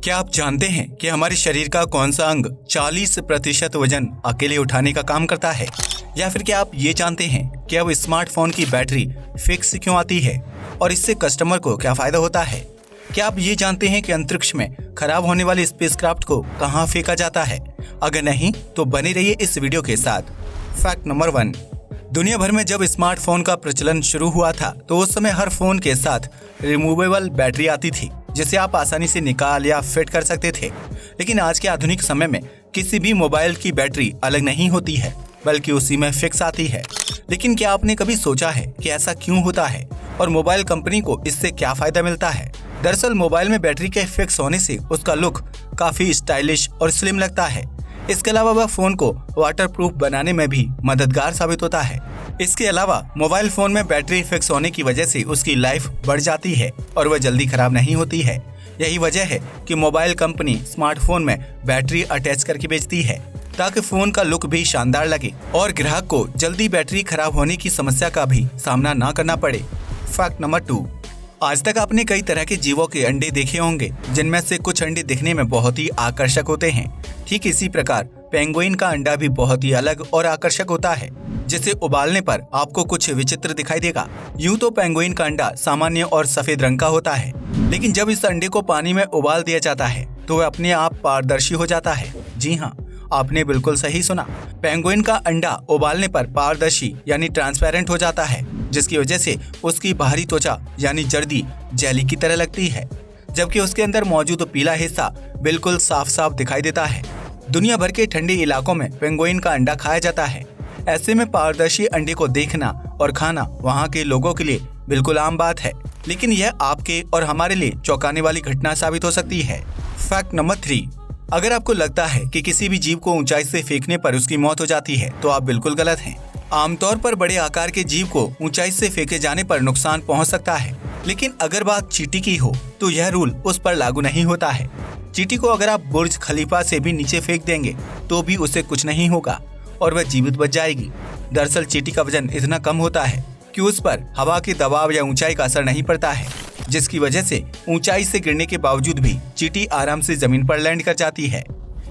क्या आप जानते हैं कि हमारे शरीर का कौन सा अंग 40% वजन अकेले उठाने का काम करता है? या फिर क्या आप ये जानते हैं कि अब स्मार्टफोन की बैटरी फिक्स क्यों आती है और इससे कस्टमर को क्या फायदा होता है? क्या आप ये जानते हैं कि अंतरिक्ष में खराब होने वाले स्पेसक्राफ्ट को कहां फेंका जाता है? अगर नहीं तो बने रहिए इस वीडियो के साथ। Fact number 1। दुनिया भर में जब स्मार्टफोन का प्रचलन शुरू हुआ था तो उस समय हर फोन के साथ रिमूवेबल बैटरी आती थी जिसे आप आसानी से निकाल या फिट कर सकते थे। लेकिन आज के आधुनिक समय में किसी भी मोबाइल की बैटरी अलग नहीं होती है बल्कि उसी में फिक्स आती है। लेकिन क्या आपने कभी सोचा है कि ऐसा क्यों होता है और मोबाइल कंपनी को इससे क्या फायदा मिलता है? दरअसल मोबाइल में बैटरी के फिक्स होने से उसका लुक काफी स्टाइलिश और स्लिम लगता है। इसके अलावा वह फोन को वाटरप्रूफ बनाने में भी मददगार साबित होता है। इसके अलावा मोबाइल फोन में बैटरी फिक्स होने की वजह से उसकी लाइफ बढ़ जाती है और वह जल्दी खराब नहीं होती है। यही वजह है कि मोबाइल कंपनी स्मार्टफोन में बैटरी अटैच करके बेचती है ताकि फोन का लुक भी शानदार लगे और ग्राहक को जल्दी बैटरी खराब होने की समस्या का भी सामना ना करना पड़े। Fact number 2। आज तक आपने कई तरह के जीवों के अंडे देखे होंगे जिनमें से कुछ अंडे दिखने में बहुत ही आकर्षक होते हैं। ठीक इसी प्रकार पेंगुइन का अंडा भी बहुत ही अलग और आकर्षक होता है जिसे उबालने पर आपको कुछ विचित्र दिखाई देगा। यूं तो पेंगुइन का अंडा सामान्य और सफेद रंग का होता है, लेकिन जब इस अंडे को पानी में उबाल दिया जाता है तो वह अपने आप पारदर्शी हो जाता है। जी हाँ, आपने बिल्कुल सही सुना। पेंगुइन का अंडा उबालने पर पारदर्शी यानी ट्रांसपेरेंट हो जाता है जिसकी वजह से उसकी बाहरी त्वचा यानी जर्दी जेली की तरह लगती है, जबकि उसके अंदर मौजूद पीला हिस्सा बिल्कुल साफ साफ दिखाई देता है। दुनिया भर के ठंडे इलाकों में पेंगुइन का अंडा खाया जाता है। ऐसे में पारदर्शी अंडे को देखना और खाना वहाँ के लोगों के लिए बिल्कुल आम बात है, लेकिन यह आपके और हमारे लिए चौंकाने वाली घटना साबित हो सकती है। Fact number 3। अगर आपको लगता है कि किसी भी जीव को ऊंचाई से फेंकने पर उसकी मौत हो जाती है तो आप बिल्कुल गलत हैं। आमतौर पर बड़े आकार के जीव को ऊंचाई से फेंके जाने पर नुकसान पहुंच सकता है, लेकिन अगर बात चींटी की हो तो यह रूल उस पर लागू नहीं होता है। चींटी को अगर आप बुर्ज खलीफा से भी नीचे फेंक देंगे तो भी उसे कुछ नहीं होगा और वह जीवित बच जाएगी। दरअसल चींटी का वजन इतना कम होता है कि उस पर हवा के दबाव या ऊंचाई का असर नहीं पड़ता है, जिसकी वजह से ऊंचाई से गिरने के बावजूद भी चींटी आराम से जमीन पर लैंड कर जाती है।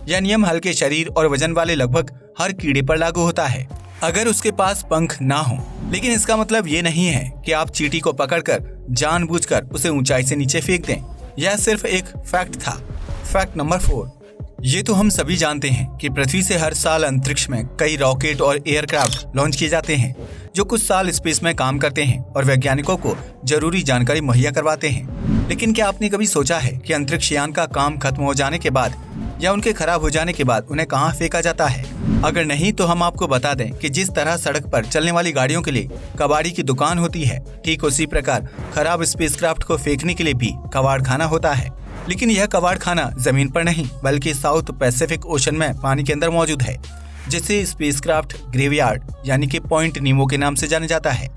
यह नियम हल्के शरीर और वजन वाले लगभग हर कीड़े पर लागू होता है अगर उसके पास पंख ना हो। लेकिन इसका मतलब ये नहीं है कि आप चींटी को पकड़कर जानबूझकर उसे ऊंचाई से नीचे फेंक दें। यह सिर्फ एक फैक्ट था। Fact number 4। ये तो हम सभी जानते हैं कि पृथ्वी से हर साल अंतरिक्ष में कई रॉकेट और एयरक्राफ्ट लॉन्च किए जाते हैं जो कुछ साल स्पेस में काम करते हैं और वैज्ञानिकों को जरूरी जानकारी मुहैया करवाते हैं। लेकिन क्या आपने कभी सोचा है कि अंतरिक्ष यान का काम खत्म हो जाने के बाद या उनके खराब हो जाने के बाद उन्हें कहाँ फेंका जाता है? अगर नहीं तो हम आपको बता दें कि जिस तरह सड़क पर चलने वाली गाड़ियों के लिए कबाड़ी की दुकान होती है, ठीक उसी प्रकार खराब स्पेसक्राफ्ट को फेंकने के लिए भी कबाड़ खाना होता है। लेकिन यह कबाड़ खाना जमीन पर नहीं बल्कि साउथ पैसिफिक ओशन में पानी के अंदर मौजूद है, जिसे स्पेसक्राफ्ट ग्रेवयार्ड यानी कि पॉइंट नीमो के नाम से जाना जाता है।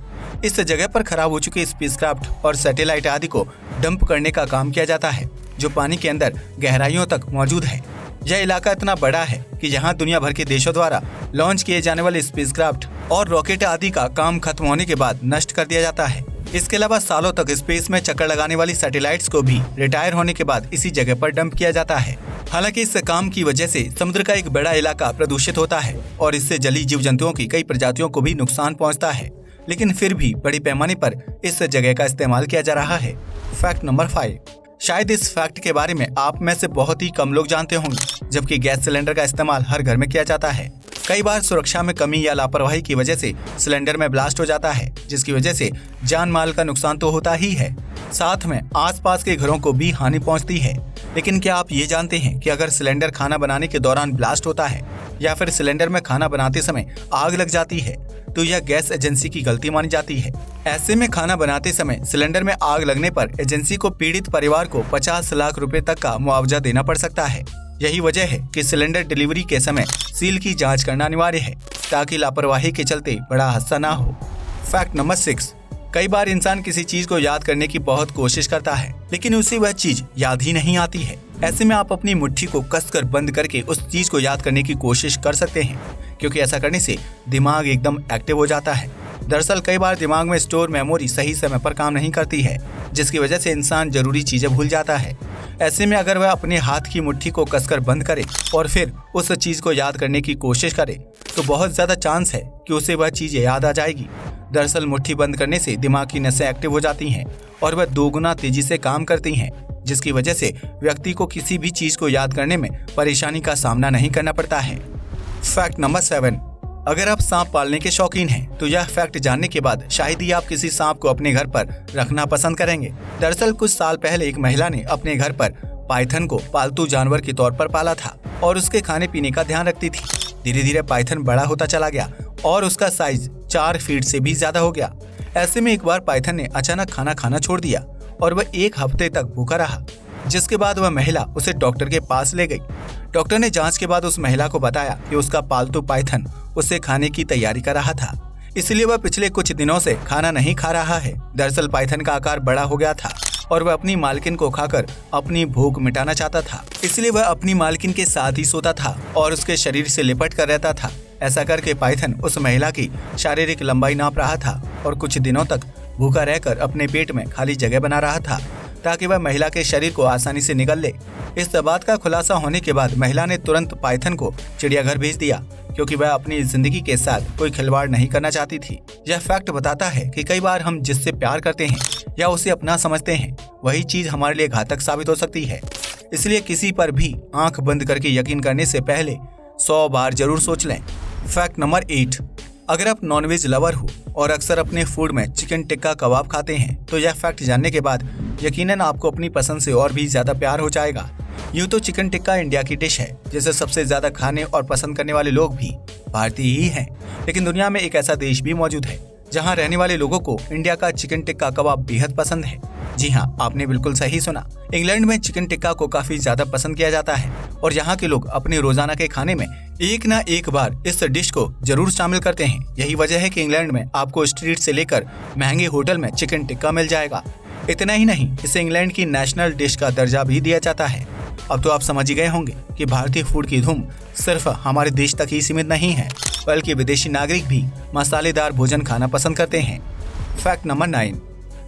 इस जगह पर खराब हो चुके स्पेसक्राफ्ट और सैटेलाइट आदि को डंप करने का काम किया जाता है जो पानी के अंदर गहराइयों तक मौजूद है। यह इलाका इतना बड़ा है कि यहाँ दुनिया भर के देशों द्वारा लॉन्च किए जाने वाले स्पेसक्राफ्ट और रॉकेट आदि का काम खत्म होने के बाद नष्ट कर दिया जाता है। इसके अलावा सालों तक स्पेस में चक्कर लगाने वाली सैटेलाइट्स को भी रिटायर होने के बाद इसी जगह पर डंप किया जाता है। हालांकि इस काम की वजह से समुद्र का एक बड़ा इलाका प्रदूषित होता है और इससे जलीय जीव जंतुओं की कई प्रजातियों को भी नुकसान पहुंचता है, लेकिन फिर भी बड़ी पैमाने पर इस जगह का इस्तेमाल किया जा रहा है। Fact number 5। शायद इस फैक्ट के बारे में आप में से बहुत ही कम लोग जानते होंगे, जबकि गैस सिलेंडर का इस्तेमाल हर घर में किया जाता है। कई बार सुरक्षा में कमी या लापरवाही की वजह से सिलेंडर में ब्लास्ट हो जाता है, जिसकी वजह से जान माल का नुकसान तो होता ही है, साथ में आसपास के घरों को भी हानि पहुंचती है। लेकिन क्या आप ये जानते हैं कि अगर सिलेंडर खाना बनाने के दौरान ब्लास्ट होता है या फिर सिलेंडर में खाना बनाते समय आग लग जाती है तो यह गैस एजेंसी की गलती मानी जाती है। ऐसे में खाना बनाते समय सिलेंडर में आग लगने पर एजेंसी को पीड़ित परिवार को 50 लाख रुपए तक का मुआवजा देना पड़ सकता है। यही वजह है कि सिलेंडर डिलीवरी के समय सील की जांच करना अनिवार्य है ताकि लापरवाही के चलते बड़ा हादसा ना हो। Fact number 6। कई बार इंसान किसी चीज को याद करने की बहुत कोशिश करता है लेकिन उसे वह चीज याद ही नहीं आती है। ऐसे में आप अपनी मुट्ठी को कसकर बंद करके उस चीज को याद करने की कोशिश कर सकते हैं, क्योंकि ऐसा करने से दिमाग एकदम एक्टिव हो जाता है दरअसल कई बार दिमाग में स्टोर मेमोरी सही समय पर काम नहीं करती है, जिसकी वजह से इंसान जरूरी चीजें भूल जाता है। ऐसे में अगर वह अपने हाथ की मुट्ठी को कसकर बंद करे और फिर उस चीज को याद करने की कोशिश करे तो बहुत ज्यादा चांस है कि उसे वह चीज याद आ जाएगी। दरअसल मुट्ठी बंद करने से दिमाग की नसें एक्टिव हो जाती हैं और वह दोगुना तेजी से काम करती हैं, जिसकी वजह से व्यक्ति को किसी भी चीज को याद करने में परेशानी का सामना नहीं करना पड़ता है। फैक्ट नंबर 7, अगर आप सांप पालने के शौकीन हैं तो यह फैक्ट जानने के बाद शायद ही आप किसी सांप को अपने घर पर रखना पसंद करेंगे। दरअसल कुछ साल पहले एक महिला ने अपने घर पर पाइथन को पालतू जानवर के तौर पर पाला था और उसके खाने पीने का ध्यान रखती थी। धीरे धीरे पाइथन बड़ा होता चला गया और उसका साइज 4 फीट से भी ज्यादा हो गया। ऐसे में एक बार पाइथन ने अचानक खाना खाना छोड़ दिया और वह 1 हफ्ते तक भूखा रहा, जिसके बाद वह महिला उसे डॉक्टर के पास ले गई। डॉक्टर ने जांच के बाद उस महिला को बताया कि उसका पालतू पाइथन उसे खाने की तैयारी कर रहा था, इसलिए वह पिछले कुछ दिनों से खाना नहीं खा रहा है। दरअसल पाइथन का आकार बड़ा हो गया था और वह अपनी मालकिन को खाकर अपनी भूख मिटाना चाहता था, इसलिए वह अपनी मालकिन के साथ ही सोता था और उसके शरीर से लिपट कर रहता था। ऐसा करके पाइथन उस महिला की शारीरिक लंबाई नाप रहा था और कुछ दिनों तक भूखा रहकर अपने पेट में खाली जगह बना रहा था ताकि वह महिला के शरीर को आसानी से निगल ले। इस बात का खुलासा होने के बाद महिला ने तुरंत पाइथन को चिड़ियाघर भेज दिया, क्योंकि वह अपनी जिंदगी के साथ कोई खिलवाड़ नहीं करना चाहती थी। यह फैक्ट बताता है कि कई बार हम जिससे प्यार करते हैं या उसे अपना समझते हैं वही चीज हमारे लिए घातक साबित हो सकती है। इसलिए किसी पर भी आंख बंद करके यकीन करने से पहले 100 बार जरूर सोच लें। फैक्ट नंबर 8, अगर आप नॉनवेज लवर हो और अक्सर अपने फूड में चिकन टिक्का कबाब खाते हैं तो यह फैक्ट जानने के बाद यकीनन आपको अपनी पसंद से और भी ज्यादा प्यार हो जाएगा। यूँ तो चिकन टिक्का इंडिया की डिश है जिसे सबसे ज्यादा खाने और पसंद करने वाले लोग भी भारतीय ही हैं, लेकिन दुनिया में एक ऐसा देश भी मौजूद है जहां रहने वाले लोगों को इंडिया का चिकन टिक्का कबाब बेहद पसंद है। जी हाँ, आपने बिल्कुल सही सुना। इंग्लैंड में चिकन टिक्का को काफी ज्यादा पसंद किया जाता है और यहाँ के लोग अपने रोजाना के खाने में एक ना एक बार इस डिश को जरूर शामिल करते हैं। यही वजह है कि इंग्लैंड में आपको स्ट्रीट से लेकर महंगे होटल में चिकन टिक्का मिल जाएगा। इतना ही नहीं, इसे इंग्लैंड की नेशनल डिश का दर्जा भी दिया जाता है। अब तो आप समझ ही गए होंगे कि भारतीय फूड की धूम सिर्फ हमारे देश तक ही सीमित नहीं है, बल्कि विदेशी नागरिक भी मसालेदार भोजन खाना पसंद करते हैं। फैक्ट नंबर 9,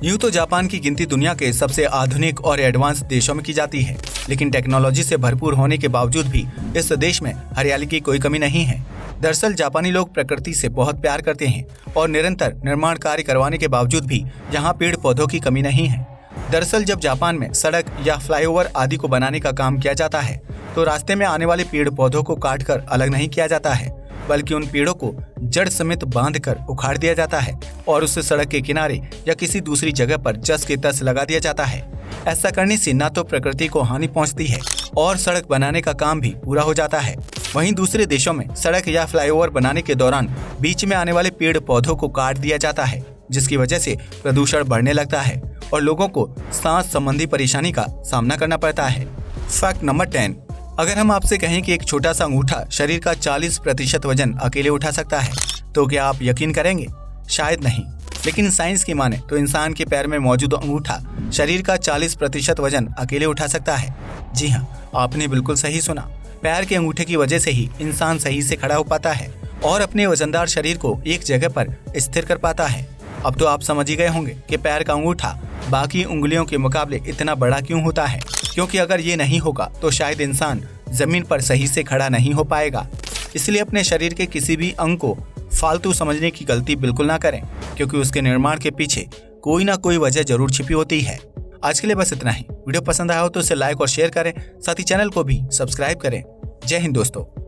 यूँ तो जापान की गिनती दुनिया के सबसे आधुनिक और एडवांस देशों में की जाती है, लेकिन टेक्नोलॉजी से भरपूर होने के बावजूद भी इस देश में हरियाली की कोई कमी नहीं है। दरअसल जापानी लोग प्रकृति से बहुत प्यार करते हैं और निरंतर निर्माण कार्य करवाने के बावजूद भी यहाँ पेड़ पौधों की कमी नहीं है। दरअसल जब जापान में सड़क या फ्लाईओवर आदि को बनाने का काम किया जाता है तो रास्ते में आने वाले पेड़ पौधों को काटकर अलग नहीं किया जाता है, बल्कि उन पेड़ों को जड़ समेत बांधकर उखाड़ दिया जाता है और उसे सड़क के किनारे या किसी दूसरी जगह पर जस के तस लगा दिया जाता है। ऐसा करने से न तो प्रकृति को हानि पहुंचती है और सड़क बनाने का काम भी पूरा हो जाता है। वहीं दूसरे देशों में सड़क या फ्लाईओवर बनाने के दौरान बीच में आने वाले पेड़ पौधों को काट दिया जाता है, जिसकी वजह से प्रदूषण बढ़ने लगता है और लोगों को सांस संबंधी परेशानी का सामना करना पड़ता है। फैक्ट नंबर 10, अगर हम आपसे कहें कि एक छोटा सा अंगूठा शरीर का 40% वजन अकेले उठा सकता है तो क्या आप यकीन करेंगे? शायद नहीं, लेकिन साइंस की माने तो इंसान के पैर में मौजूद अंगूठा शरीर का 40% वजन अकेले उठा सकता है। जी हाँ, आपने बिल्कुल सही सुना। पैर के अंगूठे की वजह से ही इंसान सही से खड़ा हो पाता है और अपने वजनदार शरीर को एक जगह पर स्थिर कर पाता है। अब तो आप समझ ही गए होंगे कि पैर का अंगूठा बाकी उंगलियों के मुकाबले इतना बड़ा क्यों होता है, क्योंकि अगर ये नहीं होगा तो शायद इंसान जमीन पर सही से खड़ा नहीं हो पाएगा। इसलिए अपने शरीर के किसी भी अंग को फालतू समझने की गलती बिल्कुल ना करें, क्योंकि उसके निर्माण के पीछे कोई ना कोई वजह जरूर छिपी होती है। आज के लिए बस इतना ही। वीडियो पसंद आया हो तो इसे लाइक और शेयर करें, साथ ही चैनल को भी सब्सक्राइब करें। जय हिंद दोस्तों।